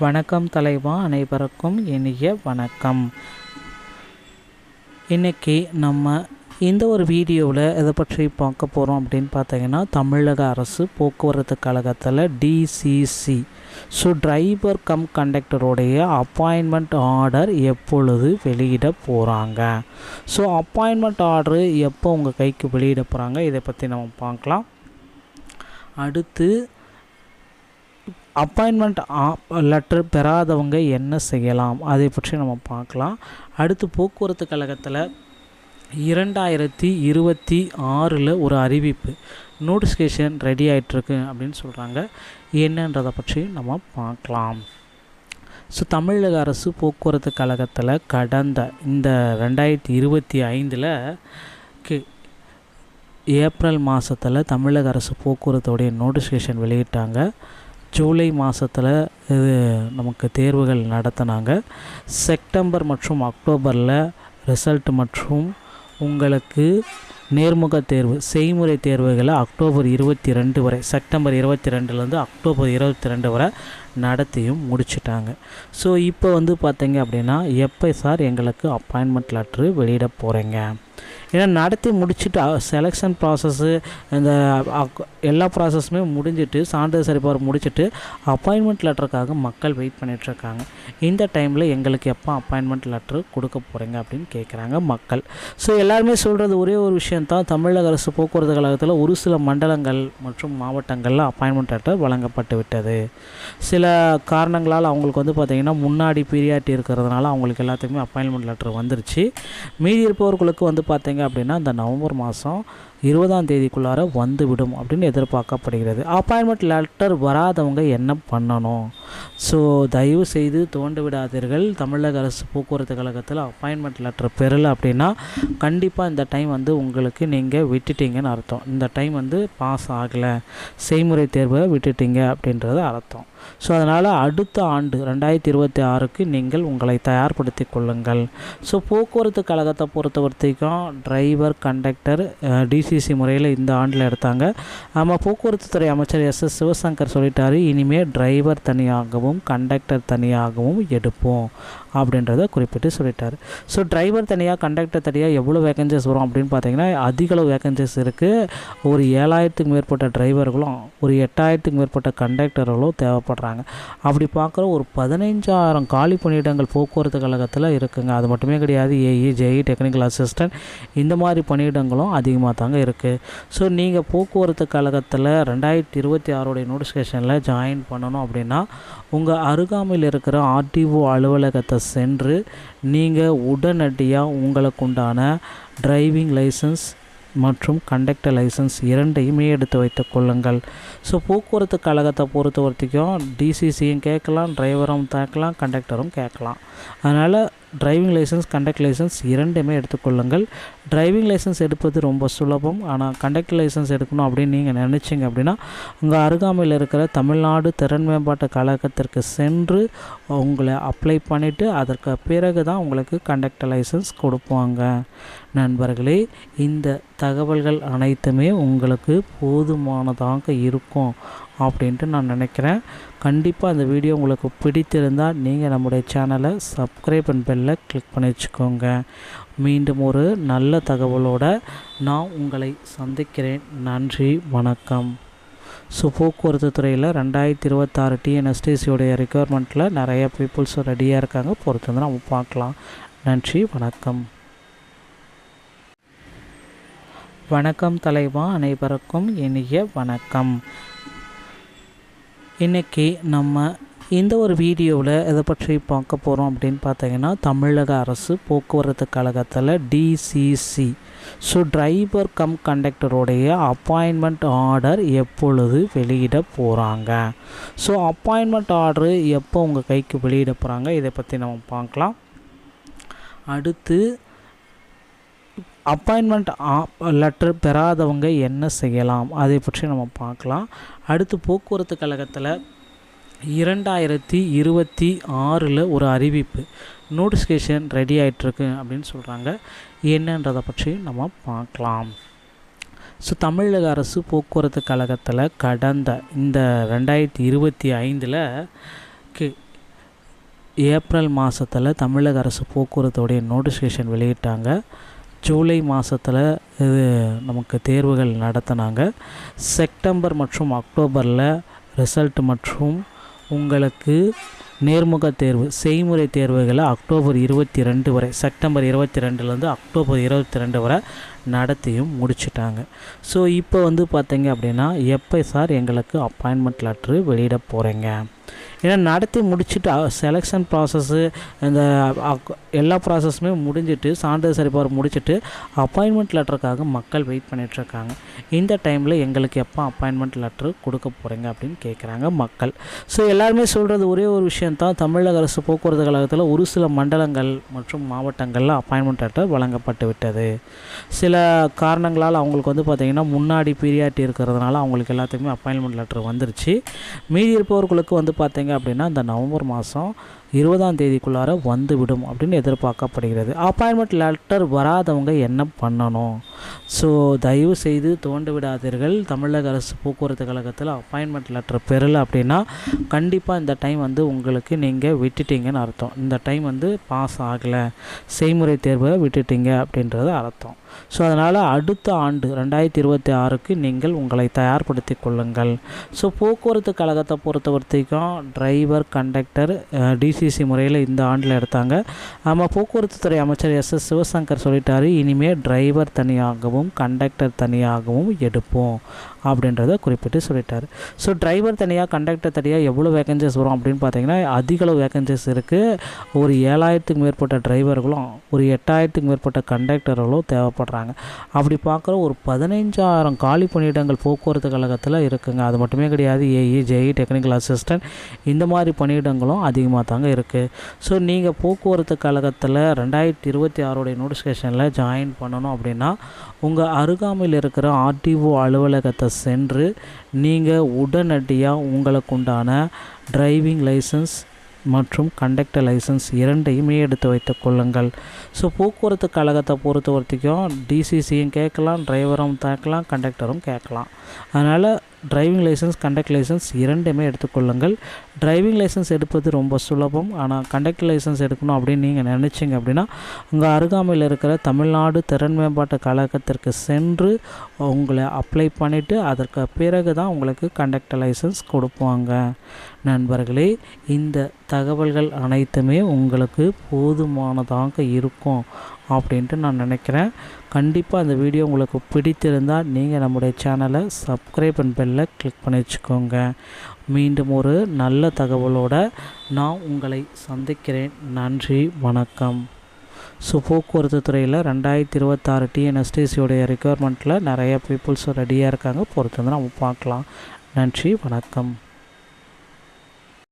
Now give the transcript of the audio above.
வணக்கம் தலைவா, அனைவருக்கும் இனிய வணக்கம். இன்றைக்கி நம்ம இந்த ஒரு வீடியோவில் எதை பற்றி பார்க்க போகிறோம் அப்படின்னு பார்த்தீங்கன்னா, தமிழக அரசு போக்குவரத்து கழகத்தில் டிசிசி டிரைவர் கம் கண்டக்டருடைய அப்பாயின்மெண்ட் ஆர்டர் எப்பொழுது வெளியிட போகிறாங்க, அப்பாயின்மெண்ட் ஆர்டரு எப்போ உங்கள் கைக்கு வெளியிட போகிறாங்க, இதை பற்றி நம்ம பார்க்கலாம். அடுத்து அப்பாயின்மெண்ட் லெட்டர் பெறாதவங்க என்ன செய்யலாம், அதை பற்றி நம்ம பார்க்கலாம். அடுத்து போக்குவரத்து கழகத்தில் 2026 ஒரு அறிவிப்பு நோட்டிஃபிகேஷன் ரெடி ஆகிட்டுருக்கு அப்படின்னு சொல்கிறாங்க. என்னன்றதை பற்றி நம்ம பார்க்கலாம். தமிழக அரசு போக்குவரத்து கழகத்தில் கடந்த இந்த 2025 ஏப்ரல் மாதத்தில் தமிழக அரசு போக்குவரத்துடைய நோட்டிஃபிகேஷன் வெளியிட்டாங்க. ஜூலை மாதத்தில் இது நமக்கு தேர்வுகள் நடத்தினாங்க. செப்டம்பர் மற்றும் அக்டோபரில் ரிசல்ட் மற்றும் உங்களுக்கு நேர்முக தேர்வு செய்முறை தேர்வுகளை அக்டோபர் 22 வரை, செப்டம்பர் 22லேருந்து அக்டோபர் 22 வரை நடத்தியும் முடிச்சிட்டாங்க. இப்போ பார்த்தீங்க அப்படின்னா, எப்போ சார் எங்களுக்கு அப்பாயின்மெண்ட் லெட்ரு வெளியிட போகிறீங்க? ஏன்னா நடத்தி முடிச்சுட்டு செலெக்ஷன் ப்ராசஸ்ஸு இந்த எல்லா ப்ராசஸுமே முடிஞ்சிட்டு, சான்றிதழ் சரிபார்ப்பு முடிச்சுட்டு அப்பாயின்மெண்ட் லெட்டருக்காக மக்கள் வெயிட் பண்ணிகிட்ருக்காங்க. இந்த டைமில் எங்களுக்கு எப்போ அப்பாயின்மெண்ட் லெட்ரு கொடுக்க போகிறீங்க அப்படின்னு கேட்குறாங்க மக்கள். எல்லாருமே சொல்கிறது ஒரே ஒரு விஷயந்தான், தமிழக அரசு போக்குவரத்து கழகத்தில் ஒரு சில மண்டலங்கள் மற்றும் மாவட்டங்களில் அப்பாயின்மெண்ட் லெட்டர் வழங்கப்பட்டு விட்டது. சில காரணங்களால் அவங்களுக்கு பார்த்திங்கன்னா முன்னாடி பீரியாரிட்டி இருக்கிறதுனால அவங்களுக்கு எல்லாத்துக்குமே அப்பாயின்மெண்ட் லெட்டர் வந்துருச்சு. மீதி இருப்பவர்களுக்கு பார்த்திங்க அப்படின்னா இந்த நவம்பர் மாதம் 20ஆம் தேதிக்குள்ளார வந்துவிடும் அப்படின்னு எதிர்பார்க்கப்படுகிறது. அப்பாயின்மெண்ட் லெட்டர் வராதவங்க என்ன பண்ணணும்? தயவு செய்து தோண்டு விடாதீர்கள். தமிழக அரசு போக்குவரத்து கழகத்தில் அப்பாயின்மெண்ட் லெட்டர் பெறலை அப்படின்னா கண்டிப்பாக இந்த டைம் உங்களுக்கு நீங்கள் விட்டுட்டீங்கன்னு அர்த்தம். இந்த டைம் பாஸ் ஆகலை, செய்முறை தேர்வை விட்டுட்டீங்க அப்படின்றது அர்த்தம். அதனால் அடுத்த ஆண்டு 2026க்கு நீங்கள் உங்களை தயார்படுத்தி கொள்ளுங்கள். போக்குவரத்து கழகத்தை பொறுத்த வரைக்கும் டிரைவர் கண்டக்டர் டிசிசி முறையில் இந்த ஆண்டில் எடுத்தாங்க. நம்ம போக்குவரத்து துறை அமைச்சர் எஸ் சிவசங்கர் சொல்லிட்டாரு, இனிமேல் டிரைவர் தனியாகவும் கண்டக்டர் தனியாகவும் எடுப்போம் அப்படின்றத குறிப்பிட்டு சொல்லிட்டார். டிரைவர் தனியாக கண்டக்டர் தனியாக எவ்வளோ வேகன்சிஸ் வரும் அப்படின்னு பார்த்தீங்கன்னா, அதிகளவு வேகன்சிஸ் இருக்குது. ஒரு 7000க்கு மேற்பட்ட டிரைவர்களும் ஒரு 8000க்கு மேற்பட்ட கண்டக்டர்களும் தேவைப்படுறாங்க. அப்படி பார்க்குற ஒரு 15000 காலி பணியிடங்கள் போக்குவரத்து கழகத்தில் இருக்குங்க. அது மட்டுமே கிடையாது, ஏஇ ஜேஇ டெக்னிக்கல் அசிஸ்டன்ட் இந்த மாதிரி பணியிடங்களும் அதிகமாக தாங்க இருக்குது. நீங்கள் போக்குவரத்து கழகத்தில் 2026 நோட்டிஃபிகேஷனில் ஜாயின் பண்ணணும் அப்படின்னா உங்கள் அருகாமையில் இருக்கிற ஆர்டிஓ அலுவலகத்தை சென்று நீங்கள் உடனடியாக உங்களுக்கு உண்டான டிரைவிங் லைசன்ஸ் மற்றும் கண்டக்டர் லைசன்ஸ் இரண்டையுமே எடுத்து வைத்து கொள்ளுங்கள். போக்குவரத்து கழகத்தை பொறுத்த வரைக்கும் டிசிசியும் கேட்கலாம், டிரைவரும் கேட்கலாம், கண்டக்டரும் கேட்கலாம். அதனால் டிரைவிங் லைசன்ஸ் கண்டக்டர் லைசன்ஸ் இரண்டுமே எடுத்துக்கொள்ளுங்கள். டிரைவிங் லைசன்ஸ் எடுப்பது ரொம்ப சுலபம். ஆனால் கண்டக்டர் லைசன்ஸ் எடுக்கணும் அப்படின்னு நீங்கள் நினச்சிங்க அப்படின்னா உங்கள் அருகாமையில் இருக்கிற தமிழ்நாடு திறன் மேம்பாட்டு கழகத்திற்கு சென்று உங்களை அப்ளை பண்ணிவிட்டு அதற்கு பிறகு தான் உங்களுக்கு கண்டக்டர் லைசன்ஸ் கொடுப்பாங்க. நண்பர்களே, இந்த தகவல்கள் அனைத்துமே உங்களுக்கு போதுமானதாக இருக்கும் அப்படின்ட்டு நான் நினைக்கிறேன். கண்டிப்பாக இந்த வீடியோ உங்களுக்கு பிடித்திருந்தால் நீங்கள் நம்முடைய சேனலை சப்ஸ்கிரைப் அண்ட் பெல்லை கிளிக் பண்ணி வச்சுக்கோங்க. மீண்டும் ஒரு நல்ல தகவலோடு நான் உங்களை சந்திக்கிறேன். நன்றி, வணக்கம். போக்குவரத்து துறையில் 2026 டிஎன்எஸ்டிசியோடைய ரெக்குயர்மெண்ட்டில் நிறைய பீப்புள்ஸ் ரெடியாக இருக்காங்க. பொறுத்து வந்து நம்ம பார்க்கலாம். நன்றி, வணக்கம். வணக்கம் தலைவா, அனைவருக்கும் இனிய வணக்கம். இன்றைக்கி நம்ம இந்த ஒரு வீடியோவில் எதை பற்றி பார்க்க போகிறோம் அப்படின்னு பார்த்தீங்கன்னா, தமிழக அரசு போக்குவரத்து கழகத்தில் டிசிசி டிரைவர் கம் கண்டக்டருடைய அப்பாயின்மெண்ட் ஆர்டர் எப்பொழுது வெளியிட போகிறாங்க, அப்பாயின்மெண்ட் ஆர்டரு எப்போ உங்கள் கைக்கு வெளியிட போகிறாங்க, இதை பற்றி நம்ம பார்க்கலாம். அடுத்து அப்பாயின்மெண்ட் லெட்டர் பெறாதவங்க என்ன செய்யலாம், அதை பற்றி நம்ம பார்க்கலாம். அடுத்து போக்குவரத்து கழகத்தில் 2026 ஒரு அறிவிப்பு நோட்டிஃபிகேஷன் ரெடி ஆகிட்டுருக்கு அப்படின்னு சொல்கிறாங்க. என்னன்றதை பற்றி நம்ம பார்க்கலாம். தமிழக அரசு போக்குவரத்து கழகத்தில் கடந்த இந்த 2025 ஏப்ரல் மாதத்தில் தமிழக அரசு போக்குவரத்துடைய நோட்டிஃபிகேஷன் வெளியிட்டாங்க. ஜூலை மாதத்தில் இது நமக்கு தேர்வுகள் நடத்தினாங்க. செப்டம்பர் மற்றும் அக்டோபரில் ரிசல்ட் மற்றும் உங்களுக்கு நேர்முக தேர்வு செய்முறை தேர்வுகளை அக்டோபர் 22 வரை, செப்டம்பர் 22லேருந்து அக்டோபர் 22 வரை நடத்தியும் முடிச்சிட்டாங்க. ஸோ இப்போ பார்த்திங்க அப்படின்னா எப்போ சார் எங்களுக்கு அப்பாயின்மெண்ட் லெட்ரு வெளியிட போகிறீங்க? ஏன்னா நடத்தி முடிச்சுட்டு செலெக்ஷன் ப்ராசஸ்ஸு இந்த எல்லா ப்ராசஸுமே முடிஞ்சிட்டு சான்றிதழ் சரிபார்ப்பு முடிச்சுட்டு அப்பாயின்மெண்ட் லெட்டருக்காக மக்கள் வெயிட் பண்ணிகிட்ருக்காங்க. இந்த டைமில் எங்களுக்கு எப்போ அப்பாயின்மெண்ட் லெட்ரு கொடுக்க போகிறீங்க அப்படின்னு கேட்குறாங்க மக்கள். ஸோ எல்லாருமே சொல்கிறது ஒரே ஒரு விஷயந்தான், தமிழக அரசு போக்குவரத்து கழகத்தில் ஒரு சில மண்டலங்கள் மற்றும் மாவட்டங்களில் அப்பாயின்மெண்ட் லெட்டர் வழங்கப்பட்டு விட்டது. சில காரணங்களால் அவங்களுக்கு பார்த்திங்கன்னா முன்னாடி பீரியாரிட்டி இருக்கிறதுனால அவங்களுக்கு எல்லாத்துக்குமே அப்பாயின்மெண்ட் லெட்டர் வந்துருச்சு. மீதி இருப்பவர்களுக்கு பார்த்திங்க அப்படின்னா இந்த நவம்பர் மாதம் 20ஆம் தேதிக்குள்ளார வந்துவிடும் அப்படின்னு எதிர்பார்க்கப்படுகிறது. அப்பாயின்மெண்ட் லெட்டர் வராதவங்க என்ன பண்ணணும்? ஸோ தயவு செய்து தோண்டு விடாதீர்கள். தமிழக அரசு போக்குவரத்து கழகத்தில் அப்பாயின்மெண்ட் லெட்டர் பெறலை அப்படின்னா கண்டிப்பாக இந்த டைம் உங்களுக்கு நீங்கள் விட்டுட்டீங்கன்னு அர்த்தம். இந்த டைம் பாஸ் ஆகலை, செய்முறை தேர்வை விட்டுட்டீங்க அப்படின்றது அர்த்தம். ஸோ அதனால் அடுத்த ஆண்டு 2026க்கு நீங்கள் உங்களை தயார்படுத்தி கொள்ளுங்கள். ஸோ போக்குவரத்து கழகத்தை பொறுத்த வரைக்கும் டிரைவர், கண்டக்டர், டிசிசி முறையில் இந்த ஆண்டில் எடுத்தாங்க. நம்ம போக்குவரத்து துறை அமைச்சர் SS சிவசங்கர் சொல்லிட்டாரு, இனிமேல் டிரைவர் தனியாகவும் கண்டக்டர் தனியாகவும் எடுப்போம் அப்படின்றத குறிப்பிட்டு சொல்லிட்டார். ஸோ டிரைவர் தனியாக கண்டக்டர் தனியாக எவ்வளோ வேகன்சிஸ் வரும் அப்படின்னு பார்த்தீங்கன்னா அதிகளவு வேகன்சிஸ் இருக்குது. ஒரு 7000க்கு மேற்பட்ட டிரைவர்களும் ஒரு 8000க்கு மேற்பட்ட கண்டக்டர்களும் தேவைப்படுறாங்க. அப்படி பார்க்குற ஒரு 15000 காலி பணியிடங்கள் போக்குவரத்து கழகத்தில் இருக்குங்க. அது மட்டுமே கிடையாது, ஏஇ, ஜேஇ, டெக்னிக்கல் அசிஸ்டன்ட் இந்த மாதிரி பணியிடங்களும் அதிகமாக தாங்க இருக்குது. ஸோ நீங்கள் போக்குவரத்து கழகத்தில் 2026 நோட்டிஃபிகேஷனில் ஜாயின் பண்ணணும் அப்படின்னா உங்கள் அருகாமையில் இருக்கிற RTO அலுவலகத்தை சென்று நீங்கள் உடனடியாக உங்களுக்கு உண்டான டிரைவிங் லைசன்ஸ் மற்றும் கண்டக்டர் லைசன்ஸ் இரண்டையுமே எடுத்து வைத்து கொள்ளுங்கள். ஸோ போக்குவரத்து கழகத்தை பொறுத்த வரைக்கும் டிசிசியும் கேட்கலாம், டிரைவரும் கேட்கலாம், கண்டக்டரும் கேட்கலாம். அதனால் டிரைவிங் லைசன்ஸ், கண்டக்டர் லைசன்ஸ் இரண்டுமே எடுத்துக்கொள்ளுங்கள். டிரைவிங் லைசன்ஸ் எடுப்பது ரொம்ப சுலபம். ஆனால் கண்டக்டர் லைசன்ஸ் எடுக்கணும் அப்படின்னு நீங்கள் நினச்சிங்க அப்படின்னா உங்கள் அருகாமையில் இருக்கிற தமிழ்நாடு திறன் மேம்பாட்டு கழகத்திற்கு சென்று உங்களை அப்ளை பண்ணிவிட்டு அதற்கு பிறகு தான் உங்களுக்கு கண்டக்டர் லைசன்ஸ் கொடுப்பாங்க. நண்பர்களே, இந்த தகவல்கள் அனைத்துமே உங்களுக்கு போதுமானதாக இருக்கும் அப்படின்ட்டு நான் நினைக்கிறேன். கண்டிப்பாக இந்த வீடியோ உங்களுக்கு பிடித்திருந்தால் நீங்கள் நம்முடைய சேனலை சப்ஸ்கிரைப் அண்ட் பெல்லை கிளிக் பண்ணி வச்சுக்கோங்க. மீண்டும் ஒரு நல்ல தகவலோடு நான் உங்களை சந்திக்கிறேன். நன்றி, வணக்கம். ஸோ போக்குவரத்து துறையில் 2026 TNSTCயோடைய ரெக்குயர்மெண்ட்டில் நிறைய பீப்புள்ஸ் ரெடியாக இருக்காங்க. பொறுத்து நம்ம பார்க்கலாம். நன்றி, வணக்கம்.